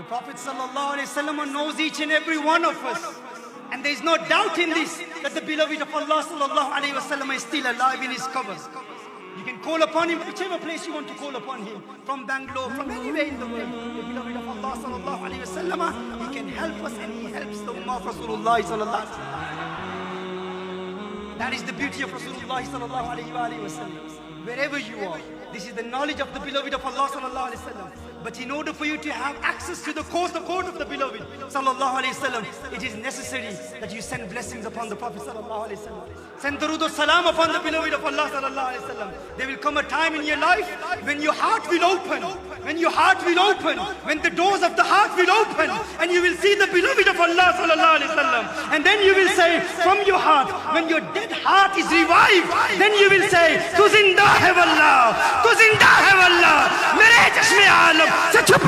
Prophet ﷺ knows each and every one of us. And there is no doubt in this, that the beloved of Allah ﷺ is still alive in his cover. You can call upon him whichever place you want to call upon him. From Bangalore, from anywhere in the world. The beloved of Allah ﷺ, he can help us and he helps the ummah of Rasulullah ﷺ. That is the beauty of Rasulullah ﷺ. Wherever you are, this is the knowledge of the beloved of Allah ﷺ. But in order for you to have access to the court of the beloved sallallahu alaihi wasallam, it is necessary that you send blessings upon the Prophet sallallahu alaihi wasallam. Send durood wa salam upon the beloved of Allah sallallahu alaihi wasallam. There will come a time in your life when your heart will open, when the doors of the heart will open, and you will see the beloved of Allah sallallahu alaihi wasallam. And then you will say from your heart, when your dead heart is revived, then you will say, Tu zinda hai wallah, tu zinda hai wallah, mere chashme alam se chup